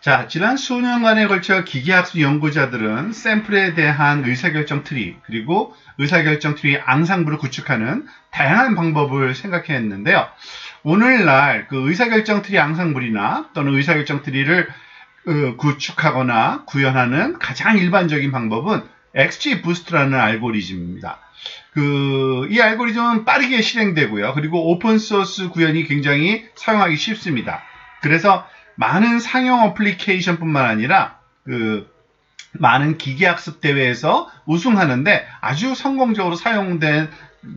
자, 지난 수년간에 걸쳐 기계학습 연구자들은 샘플에 대한 의사결정 트리, 그리고 의사결정 트리 앙상블을 구축하는 다양한 방법을 생각했는데요. 오늘날 그 의사결정 트리 앙상블이나 또는 의사결정 트리를 구축하거나 구현하는 가장 일반적인 방법은 XGBoost라는 알고리즘입니다. 이 알고리즘은 빠르게 실행되고요. 그리고 오픈소스 구현이 굉장히 사용하기 쉽습니다. 그래서 많은 상용 어플리케이션뿐만 아니라 많은 기계학습 대회에서 우승하는데 아주 성공적으로 사용된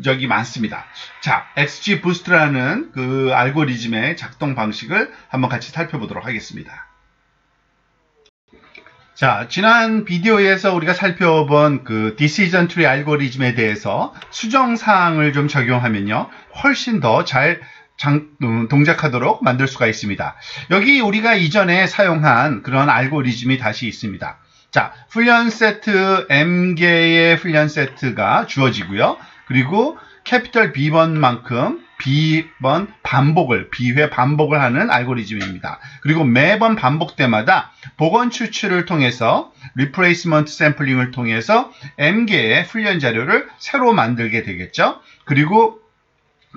적이 많습니다. 자, XGBoost라는 그 알고리즘의 작동 방식을 한번 같이 살펴보도록 하겠습니다. 자, 지난 비디오에서 우리가 살펴본 그 디시전 트리 알고리즘에 대해서 수정사항을 좀 적용하면요, 훨씬 더 잘 동작하도록 만들 수가 있습니다. 여기 우리가 이전에 사용한 그런 알고리즘이 다시 있습니다. 자, 훈련 세트 M개의 훈련 세트가 주어지고요. 그리고 캐피털 B번만큼 B번 반복을, B회 반복을 하는 알고리즘입니다. 그리고 매번 반복 때마다 복원 추출을 통해서 리플레이스먼트 샘플링을 통해서 M개의 훈련 자료를 새로 만들게 되겠죠. 그리고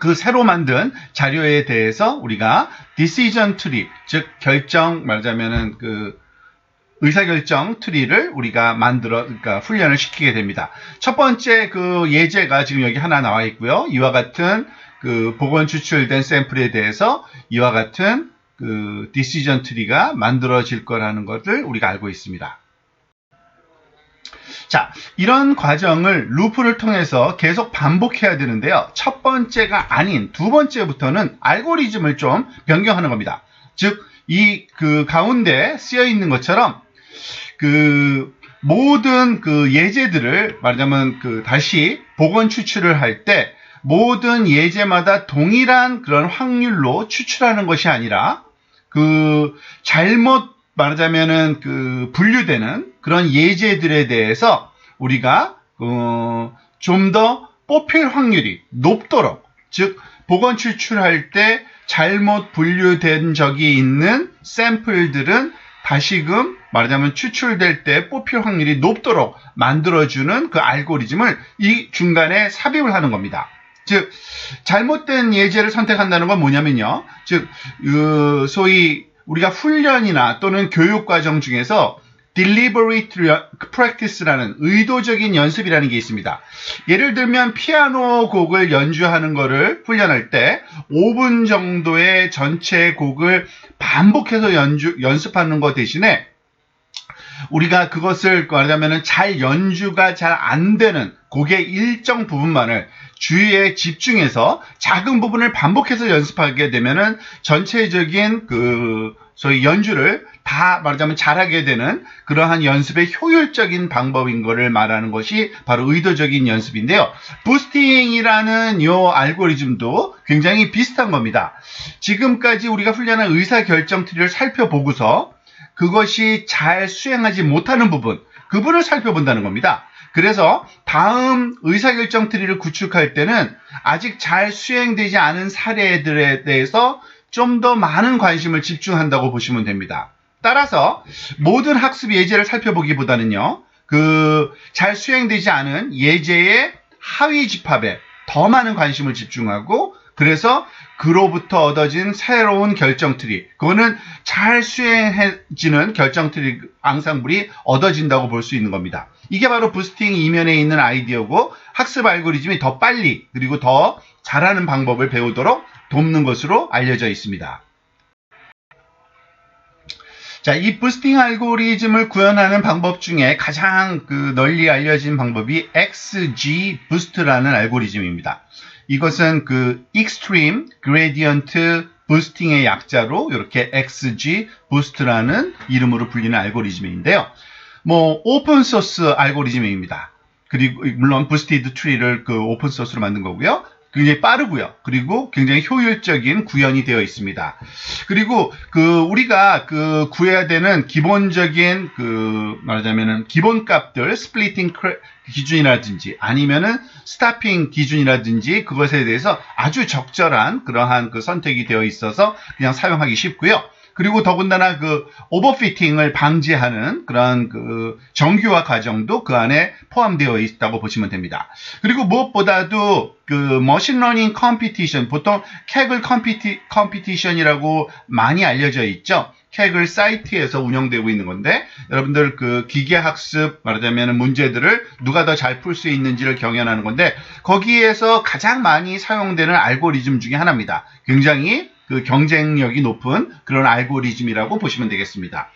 그 새로 만든 자료에 대해서 우리가 decision tree, 즉 말하자면은 의사결정 트리를 우리가 그러니까 훈련을 시키게 됩니다. 첫 번째 그 예제가 지금 여기 하나 나와 있고요. 이와 같은 복원 추출된 샘플에 대해서 이와 같은 decision tree가 만들어질 거라는 것을 우리가 알고 있습니다. 자, 이런 과정을 루프를 통해서 계속 반복해야 되는데요. 첫 번째가 아닌 두 번째부터는 알고리즘을 좀 변경하는 겁니다. 즉, 가운데 쓰여 있는 것처럼 모든 예제들을 말하자면 다시 복원 추출을 할 때 모든 예제마다 동일한 그런 확률로 추출하는 것이 아니라 잘못 말하자면은 분류되는 그런 예제들에 대해서 우리가 좀 더 뽑힐 확률이 높도록, 즉 복원 추출할 때 잘못 분류된 적이 있는 샘플들은 다시금 말하자면 추출될 때 뽑힐 확률이 높도록 만들어주는 그 알고리즘을 이 중간에 삽입을 하는 겁니다. 즉 잘못된 예제를 선택한다는 건 뭐냐면요, 즉 소위 우리가 훈련이나 또는 교육과정 중에서 deliberate practice라는 의도적인 연습이라는 게 있습니다. 예를 들면 피아노 곡을 연주하는 거를 훈련할 때 5분 정도의 전체 곡을 반복해서 연습하는 것 대신에 우리가 그것을 말하자면 연주가 잘 안 되는 곡의 일정 부분만을 주의에 집중해서 작은 부분을 반복해서 연습하게 되면은 전체적인 소위 연주를 다 말하자면 잘하게 되는 그러한 연습의 효율적인 방법인 것을 말하는 것이 바로 의도적인 연습인데요. 부스팅이라는 이 알고리즘도 굉장히 비슷한 겁니다. 지금까지 우리가 훈련한 의사결정 트리를 살펴보고서 그것이 잘 수행하지 못하는 부분을 살펴본다는 겁니다. 그래서 다음 의사결정 트리를 구축할 때는 아직 잘 수행되지 않은 사례들에 대해서 좀 더 많은 관심을 집중한다고 보시면 됩니다. 따라서 모든 학습 예제를 살펴보기보다는요, 잘 수행되지 않은 예제의 하위 집합에 더 많은 관심을 집중하고, 그래서 그로부터 얻어진 새로운 결정 트리, 그거는 잘 수행해지는 결정 트리 앙상블이 얻어진다고 볼 수 있는 겁니다. 이게 바로 부스팅 이면에 있는 아이디어고, 학습 알고리즘이 더 빨리 그리고 더 잘하는 방법을 배우도록 돕는 것으로 알려져 있습니다. 자, 이 부스팅 알고리즘을 구현하는 방법 중에 가장 널리 알려진 방법이 XGBoost라는 알고리즘입니다. 이것은 Extreme Gradient Boosting의 약자로 이렇게 XGBoost라는 이름으로 불리는 알고리즘인데요. 오픈소스 알고리즘입니다. 그리고 물론 부스티드 트리를 오픈소스로 만든 거고요. 굉장히 빠르고요. 그리고 굉장히 효율적인 구현이 되어 있습니다. 그리고 우리가 구해야 되는 기본적인 말하자면은 기본값들, 스플리팅 기준이라든지 아니면은 스타핑 기준이라든지 그것에 대해서 아주 적절한 그러한 선택이 되어 있어서 그냥 사용하기 쉽고요. 그리고 더군다나 그 오버피팅을 방지하는 그런 그 정규화 과정도 그 안에 포함되어 있다고 보시면 됩니다. 그리고 무엇보다도 그 머신러닝 컴피티션, 보통 Kaggle 컴피티션이라고 많이 알려져 있죠. Kaggle 사이트에서 운영되고 있는 건데, 여러분들 그 기계학습 말하자면 문제들을 누가 더 잘 풀 수 있는지를 경연하는 건데, 거기에서 가장 많이 사용되는 알고리즘 중에 하나입니다. 굉장히 그 경쟁력이 높은 그런 알고리즘이라고 보시면 되겠습니다.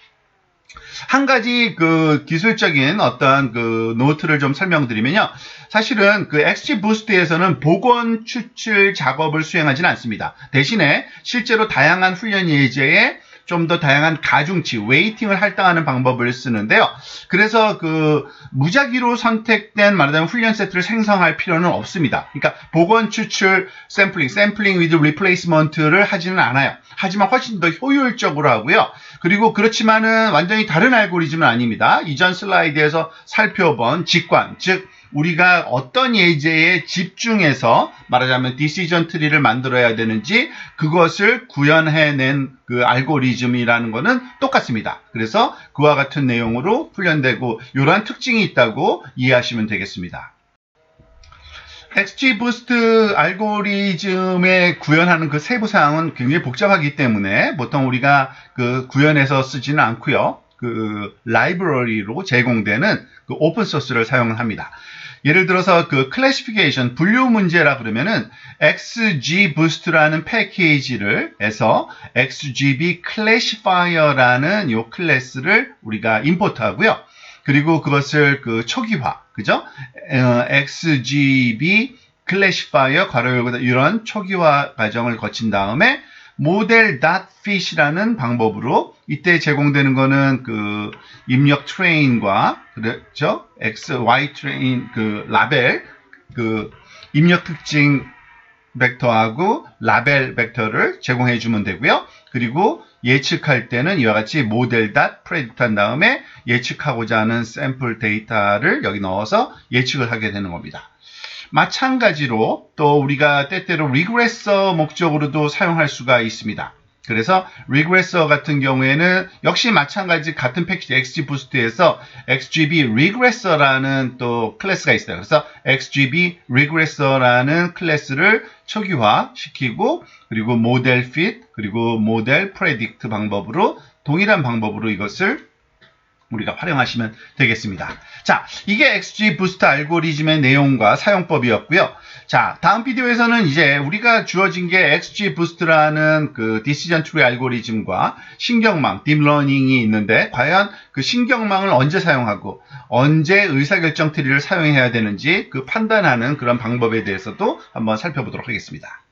한 가지 그 기술적인 어떤 그 노트를 좀 설명드리면요. 사실은 그 XGBoost에서는 복원 추출 작업을 수행하지는 않습니다. 대신에 실제로 다양한 훈련 예제에 좀 더 다양한 가중치, 웨이팅을 할당하는 방법을 쓰는데요. 그래서 그 무작위로 선택된 말하자면 훈련 세트를 생성할 필요는 없습니다. 그러니까 복원 추출 샘플링 with replacement를 하지는 않아요. 하지만 훨씬 더 효율적으로 하고요. 그리고 그렇지만은 완전히 다른 알고리즘은 아닙니다. 이전 슬라이드에서 살펴본 직관, 즉 우리가 어떤 예제에 집중해서 말하자면 디시전 트리를 만들어야 되는지 그것을 구현해낸 그 알고리즘이라는 것은 똑같습니다. 그래서 그와 같은 내용으로 훈련되고 이러한 특징이 있다고 이해하시면 되겠습니다. XGBoost 알고리즘에 구현하는 그 세부 사항은 굉장히 복잡하기 때문에 보통 우리가 그 구현해서 쓰지는 않고요. 그 라이브러리로 제공되는 그 오픈 소스를 사용을 합니다. 예를 들어서 그 클래시피케이션 분류 문제라 그러면은 XGBoost라는 패키지를 해서 XGB 클래시파이어라는 요 클래스를 우리가 임포트하고요. 그리고 그것을 그 초기화, 그죠? XGB 클래시파이어 괄호 열고 이런 초기화 과정을 거친 다음에 model.fit이라는 방법으로 이때 제공되는 거는 그 입력 트레인과 그렇죠? Y 트레인 그 라벨 그 입력 특징 벡터하고 라벨 벡터를 제공해 주면 되고요. 그리고 예측할 때는 이와 같이 model.predict 한 다음에 예측하고자 하는 샘플 데이터를 여기 넣어서 예측을 하게 되는 겁니다. 마찬가지로 또 우리가 때때로 리그레서 목적으로도 사용할 수가 있습니다. 그래서 리그레서 같은 경우에는 역시 마찬가지 같은 패키지 XGBoost에서 XGB Regressor라는 또 클래스가 있어요. 그래서 XGB Regressor라는 클래스를 초기화 시키고 그리고 Model Fit 그리고 Model Predict 방법으로 동일한 방법으로 이것을 우리가 활용하시면 되겠습니다. 자, 이게 XGBoost 알고리즘의 내용과 사용법이었고요. 자, 다음 비디오에서는 이제 우리가 주어진 게 XGBoost라는 그 디시전 트리 알고리즘과 신경망, 딥러닝이 있는데 과연 그 신경망을 언제 사용하고 언제 의사결정 트리를 사용해야 되는지 그 판단하는 그런 방법에 대해서도 한번 살펴보도록 하겠습니다.